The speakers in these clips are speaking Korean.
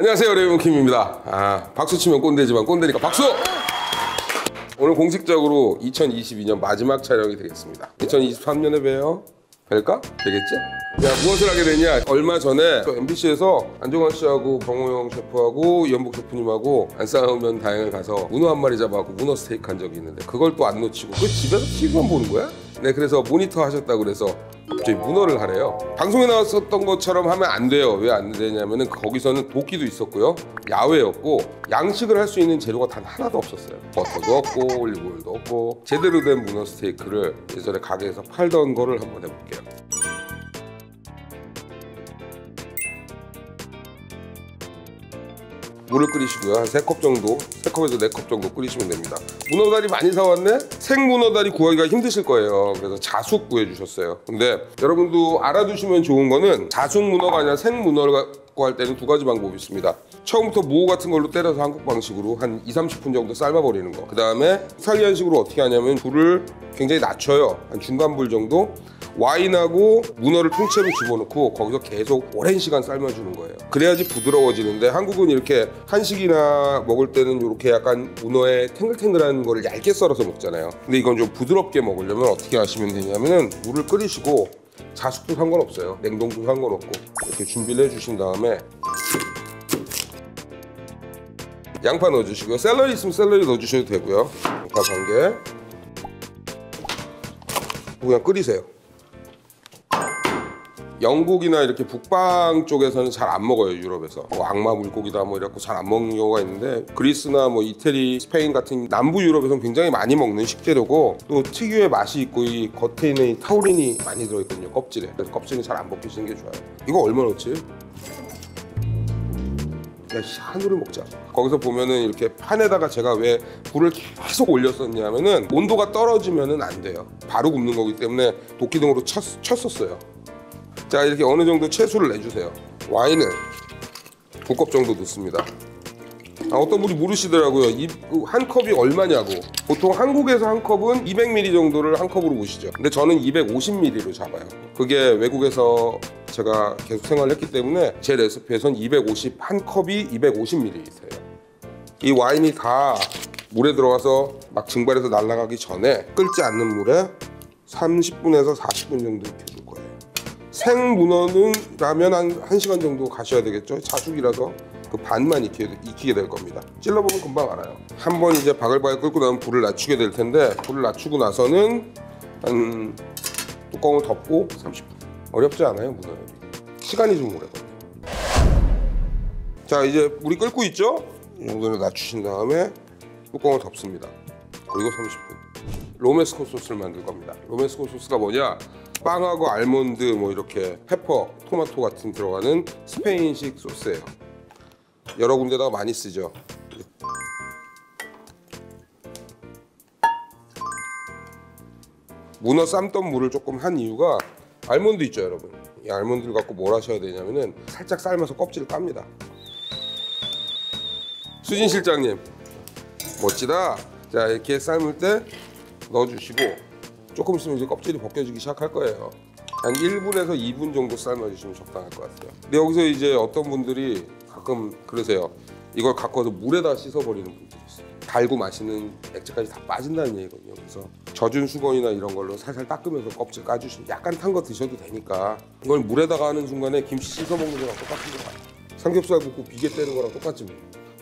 안녕하세요, 레몬킴입니다. 박수 치면 꼰대지만 꼰대니까 박수! 오늘 공식적으로 2022년 마지막 촬영이 되겠습니다. 2023년에 뵐까? 되겠지? 야, 무엇을 하게 되냐? 얼마 전에 MBC에서 안정환 씨하고 정호영 셰프하고 이현복 셰프님하고 안 싸우면 다행을 가서 문어 한 마리 잡아갖고 문어 스테이크 한 적이 있는데 그걸 또 안 놓치고 그 집에서 TV만 보는 거야? 네, 그래서 모니터 하셨다고 그래서 갑자기 문어를 하래요. 방송에 나왔었던 것처럼 하면 안 돼요. 왜 안 되냐면은 거기서는 도끼도 있었고요, 야외였고 양식을 할 수 있는 재료가 단 하나도 없었어요. 버터도 없고 올리브오일도 없고 제대로 된 문어 스테이크를 예전에 가게에서 팔던 거를 한번 해볼게요. 물을 끓이시고요. 한 3컵 정도, 3컵에서 4컵 정도 끓이시면 됩니다. 문어다리 많이 사왔네? 생문어다리 구하기가 힘드실 거예요. 그래서 자숙 구해주셨어요. 근데 여러분도 알아두시면 좋은 거는 자숙 문어가 아니라 생문어를 갖고 할 때는 2가지 방법이 있습니다. 처음부터 무호 같은 걸로 때려서 한국 방식으로 한 20-30분 정도 삶아버리는 거. 그 다음에 이탈리안식으로 어떻게 하냐면 불을 굉장히 낮춰요. 한 중간불 정도. 와인하고 문어를 통째로 집어넣고 거기서 계속 오랜 시간 삶아주는 거예요. 그래야지 부드러워지는데 한국은 이렇게 한식이나 먹을 때는 이렇게 약간 문어에 탱글탱글한 거를 얇게 썰어서 먹잖아요. 근데 이건 좀 부드럽게 먹으려면 어떻게 하시면 되냐면은 물을 끓이시고 자숙도 상관없어요. 냉동도 상관없고 이렇게 준비를 해주신 다음에 양파 넣어주시고요. 샐러리 있으면 샐러리 넣어주셔도 되고요. 양파 1개 그냥 끓이세요. 영국이나 이렇게 북방 쪽에서는 잘 안 먹어요. 유럽에서 악마 물고기다 뭐 이래갖고 잘 안 먹는 경우가 있는데 그리스나 뭐 이태리, 스페인 같은 남부 유럽에서는 굉장히 많이 먹는 식재료고 또 특유의 맛이 있고 이 겉에 있는 이 타우린이 많이 들어있거든요. 껍질에. 그래서 껍질은 잘 안 벗기시는 게 좋아요. 이거 얼마 넣지? 야, 한우를 먹자. 거기서 보면은 이렇게 판에다가 제가 왜 불을 계속 올렸었냐면은 온도가 떨어지면은 안 돼요. 바로 굽는 거기 때문에 도끼등으로 쳤었어요. 자, 이렇게 어느 정도 채수를 내주세요. 와인을 2컵 정도 넣습니다. 어떤 분이 물으시더라고요. 한 컵이 얼마냐고. 보통 한국에서 한 컵은 200ml 정도를 한 컵으로 보시죠. 근데 저는 250ml로 잡아요. 그게 외국에서 제가 계속 생활했기 때문에 제 레시피에선 250, 한 컵이 250ml예요. 이 와인이 다 물에 들어가서 막 증발해서 날아가기 전에 끓지 않는 물에 30분에서 40분 정도 익혀줄 거예요. 생문어는 라면 한 1시간 정도 가셔야 되겠죠. 자숙이라서 그 반만 익히게 될 겁니다. 찔러보면 금방 알아요. 한번 이제 바글바글 끓고 나면 불을 낮추게 될 텐데 불을 낮추고 나서는 한 뚜껑을 덮고 30분. 어렵지 않아요, 문어 요리. 시간이 좀 오래 걸려요. 자, 이제 물이 끓고 있죠? 이 정도로 낮추신 다음에 뚜껑을 덮습니다. 그리고 30분. 로메스코 소스를 만들 겁니다. 로메스코 소스가 뭐냐? 빵하고 알몬드 뭐 이렇게 페퍼, 토마토 같은 들어가는 스페인식 소스예요. 여러 군데다가 많이 쓰죠. 문어 삶던 물을 조금 한 이유가 알몬드 있죠, 여러분. 이 알몬드를 갖고 뭘 하셔야 되냐면은 살짝 삶아서 껍질을 깝니다. 수진 실장님, 멋지다. 자, 이렇게 삶을 때 넣어주시고 조금 있으면 이제 껍질이 벗겨지기 시작할 거예요. 한 1분에서 2분 정도 삶아주시면 적당할 것 같아요. 근데 여기서 이제 어떤 분들이 가끔 그러세요. 이걸 갖고 와서 물에다 씻어버리는 분들이 있어요. 달고 맛있는 액체까지 다 빠진다는 얘기거든요. 그래서 젖은 수건이나 이런 걸로 살살 닦으면서 껍질 까주시면 약간 탄 거 드셔도 되니까 이걸 물에다가 하는 순간에 김치 씻어 먹는 거랑 똑같은 거 같아요. 삼겹살 굽고 비계 떼는 거랑 똑같지 뭐.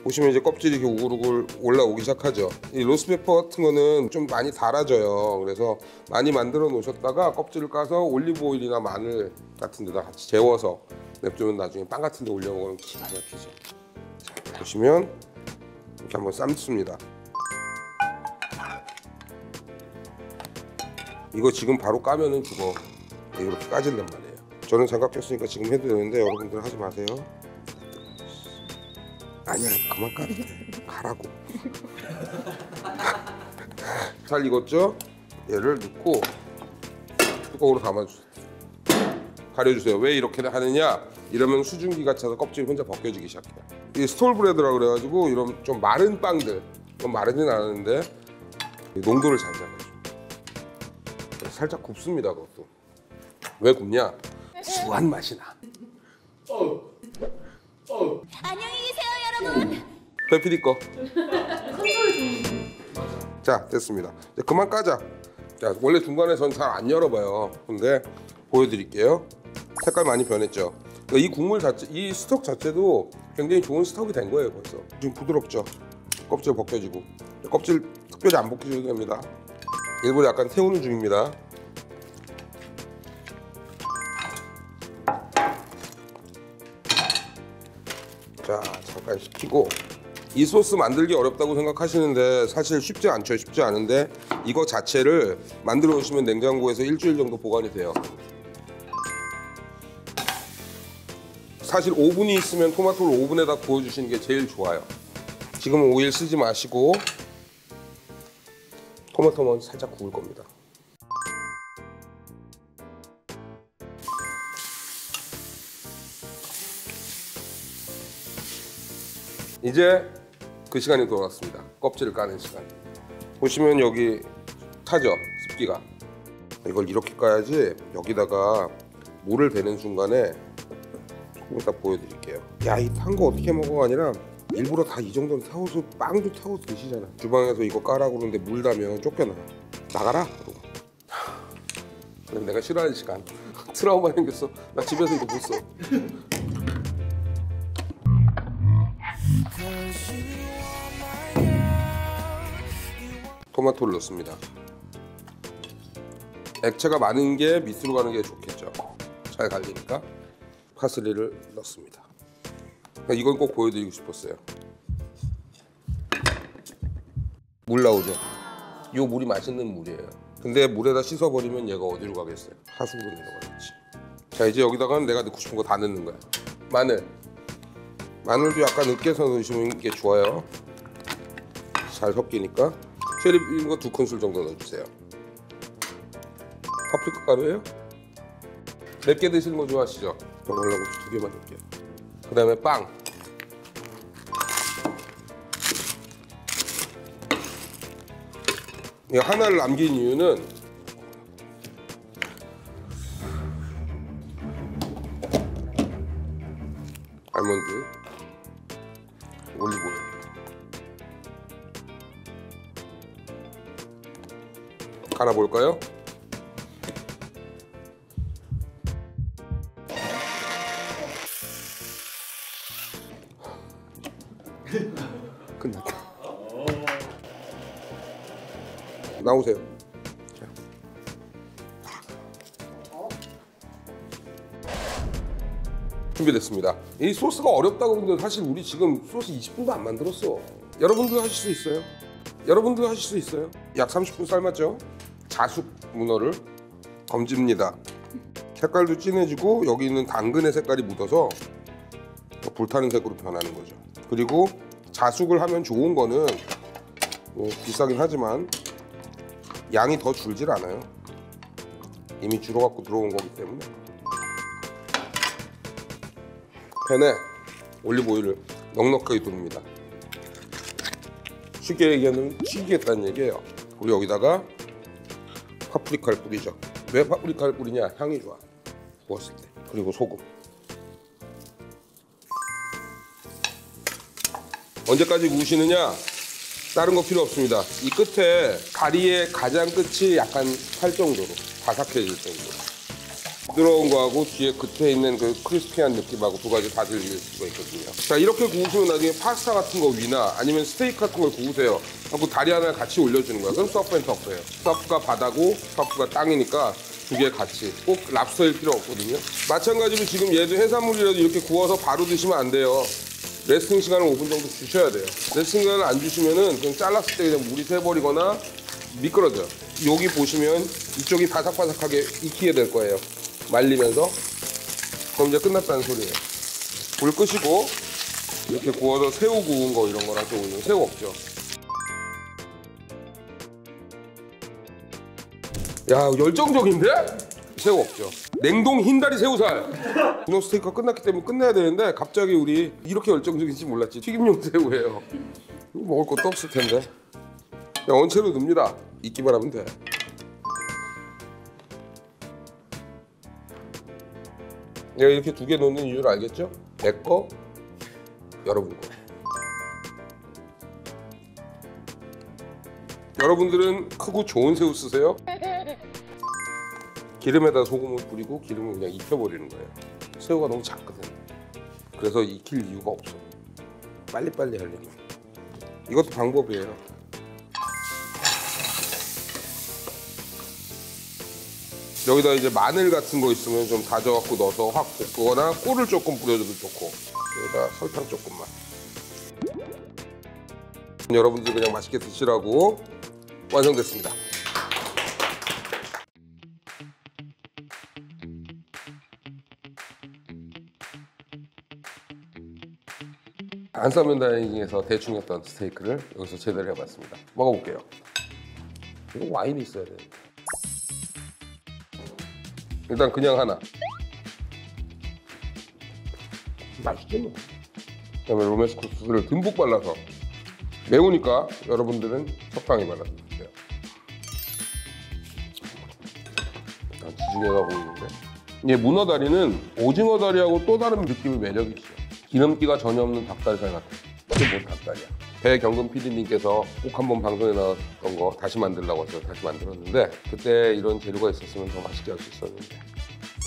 보시면 이제 껍질이 이렇게 우글우글 올라오기 시작하죠. 이 로스페퍼 같은 거는 좀 많이 달아져요. 그래서 많이 만들어 놓으셨다가 껍질을 까서 올리브 오일이나 마늘 같은 데다 같이 재워서 냅두면 나중에 빵 같은 데 올려 먹으면 기가 막히죠. 자, 보시면 이렇게 한번 삶습니다. 이거 지금 바로 까면은 죽어. 이렇게 까진단 말이에요. 저는 장갑 꼈으니까 지금 해도 되는데 여러분들 하지 마세요. 아니야, 그만 까도 돼. 가라고. 잘 익었죠? 얘를 넣고 뚜껑으로 담아주세요. 가려주세요. 왜 이렇게 하느냐? 이러면 수증기가 차서 껍질이 혼자 벗겨지기 시작해요. 이 스톨브레드라고 그래가지고 이런 좀 마른 빵들, 좀 마르진 않았는데 농도를 잘 잡아줘. 살짝 굽습니다. 그것도. 왜 굽냐? 구수한 맛이 나. 안녕히 계세요. 배피디 거. 자, 됐습니다. 이제 그만 까자. 자, 원래 중간에 전 잘 안 열어봐요. 근데 보여드릴게요. 색깔 많이 변했죠. 그러니까 이 국물 자체, 이 스톡 자체도 굉장히 좋은 스톡이 된 거예요. 벌써 지금 부드럽죠. 껍질 벗겨지고. 껍질 특별히 안 벗겨져도 됩니다. 일부러 약간 태우는 중입니다. 자, 잠깐 식히고. 이 소스 만들기 어렵다고 생각하시는데 사실 쉽지 않죠. 쉽지 않은데 이거 자체를 만들어 놓으시면 냉장고에서 일주일 정도 보관이 돼요. 사실 오븐이 있으면 토마토를 오븐에다 구워주시는 게 제일 좋아요. 지금은 오일 쓰지 마시고 토마토만 살짝 구울 겁니다. 이제 그 시간이 돌아왔습니다. 껍질을 까는 시간. 보시면 여기 타죠, 습기가. 이걸 이렇게 까야지. 여기다가 물을 대는 순간에 조금 이따 보여드릴게요. 야, 이 탄 거 어떻게 먹어가 아니라 일부러 다 이 정도는 태워서, 빵도 태워서 드시잖아. 주방에서 이거 까라고 그러는데 물 다면 쫓겨나. 나가라 그러고. 그럼 내가 싫어하는 시간. 트라우마 생겼어. 나 집에서 이거 못 써. 토마토를 넣습니다. 액체가 많은 게 밑으로 가는 게 좋겠죠. 잘 갈리니까 파슬리를 넣습니다. 이건 꼭 보여드리고 싶었어요. 물 나오죠. 이 물이 맛있는 물이에요. 근데 물에다 씻어버리면 얘가 어디로 가겠어요? 하수구로 내려가겠지. 자, 이제 여기다가는 내가 넣고 싶은 거 다 넣는 거야. 마늘도 약간 으깨서 넣으시는 게 좋아요. 잘 섞이니까. 체리 비린 거 2큰술 정도 넣어주세요. 파프리카 가루예요? 맵게 드시는 거 좋아하시죠? 올라고 2개만 넣을게요. 그 다음에 빵. 이 하나를 남긴 이유는 알몬드, 올리브오일. 갈아볼까요? 끝났다. 나오세요. 자. 준비됐습니다. 이 소스가 어렵다고 그러는데 사실 우리 지금 소스 20분도 안 만들었어. 여러분도 하실 수 있어요. 여러분도 하실 수 있어요. 약 30분 삶았죠. 자숙 문어를 검집니다. 색깔도 진해지고 여기 있는 당근의 색깔이 묻어서 불타는 색으로 변하는 거죠. 그리고 자숙을 하면 좋은 거는 뭐 비싸긴 하지만 양이 더 줄질 않아요. 이미 줄어갖고 들어온 거기 때문에. 팬에 올리브 오일을 넉넉하게 두릅니다. 쉽게 얘기하면 튀기겠다는 얘기예요. 우리 여기다가 파프리카를 뿌리죠. 왜 파프리카를 뿌리냐? 향이 좋아. 구웠을 때. 그리고 소금. 언제까지 구우시느냐? 다른 거 필요 없습니다. 이 끝에 다리의 가장 끝이 약간 탈 정도로, 바삭해질 정도로. 부드러운 거하고 뒤에 끝에 있는 그 크리스피한 느낌하고 두 가지 다 들릴 수가 있거든요. 자, 이렇게 구우시면 나중에 파스타 같은 거 위나 아니면 스테이크 같은 걸 구우세요. 하고 다리 하나 같이 올려주는 거야. 그럼 서프 앤 터프예요. 서프가 바다고 터프가 땅이니까 두 개 같이. 꼭 랍스터일 필요 없거든요. 마찬가지로 지금 얘도 해산물이라도 이렇게 구워서 바로 드시면 안 돼요. 레스팅 시간을 5분 정도 주셔야 돼요. 레스팅 시간을 안 주시면은 그냥 잘랐을 때 그냥 물이 새버리거나 미끄러져요. 여기 보시면 이쪽이 바삭바삭하게 익히게 될 거예요. 말리면서. 그럼 이제 끝났다는 소리예요. 불 끄시고 이렇게 구워서 새우 구운 거 이런 거랑 또 오늘 새우 없죠. 야, 열정적인데? 새우 없죠. 냉동 흰다리 새우살. 문어 스테이크가 끝났기 때문에 끝내야 되는데 갑자기 우리 이렇게 열정적인지 몰랐지. 튀김용 새우예요. 먹을 것도 없을 텐데. 그냥 원채로 넣습니다. 익기만 하면 돼. 내가 이렇게 두 개 넣는 이유를 알겠죠? 내 거, 여러분 거. 여러분들은 크고 좋은 새우 쓰세요. 기름에다 소금을 뿌리고 기름을 그냥 익혀버리는 거예요. 새우가 너무 작거든. 그래서 익힐 이유가 없어. 빨리빨리 하려면. 이것도 방법이에요. 여기다 이제 마늘 같은 거 있으면 좀 다져갖고 넣어서 확 볶거나 꿀을 조금 뿌려줘도 좋고, 여기다 설탕 조금만. 여러분들 그냥 맛있게 드시라고 완성됐습니다. 안싸면 다이닝에서 대충 했던 스테이크를 여기서 제대로 해봤습니다. 먹어볼게요. 이거 와인이 있어야 돼. 일단 그냥 하나. 맛있게 먹어. 그다음에 로메스코 소스를 듬뿍 발라서. 매우니까 여러분들은 적당히 발라주세요. 지중해가 보이는데. 이게 문어다리는 오징어 다리하고 또 다른 느낌의 매력이 있어요. 기름기가 전혀 없는 닭다리살 같아. 이게 뭐 닭다리야. 배경근 PD님께서 꼭 한번 방송에 나왔던 거 다시 만들려고 해서 다시 만들었는데, 그때 이런 재료가 있었으면 더 맛있게 할 수 있었는데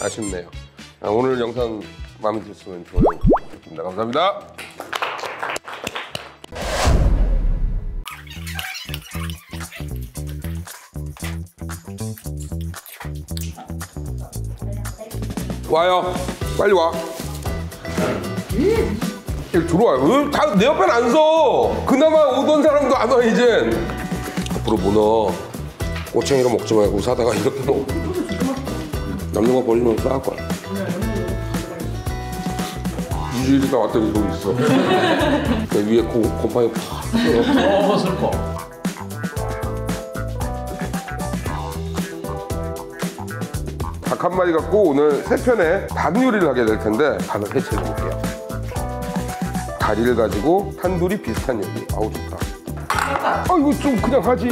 아쉽네요. 오늘 영상 마음에 드셨으면 좋아요 부탁드립니다. 감사합니다. 와요. 빨리 와. 여기 들어와요. 다 내 옆엔 안 서. 그나마 오던 사람도 안 와 이젠. 앞으로 문어 꼬챙이로 먹지 말고 사다가 이렇게 먹어. 남는 거 버리면 싸울 거야. 일주일 있다 왔더니 이러고 있어. 위에 곰팡이 팍. 슬퍼. 닭 한 마리 갖고 오늘 세 편의 닭 요리를 하게 될 텐데, 닭을 해체해 볼게요. 다리를 가지고 탄두리 비슷한 요리. 아우 좋다. 아 이거 좀 그냥 하지.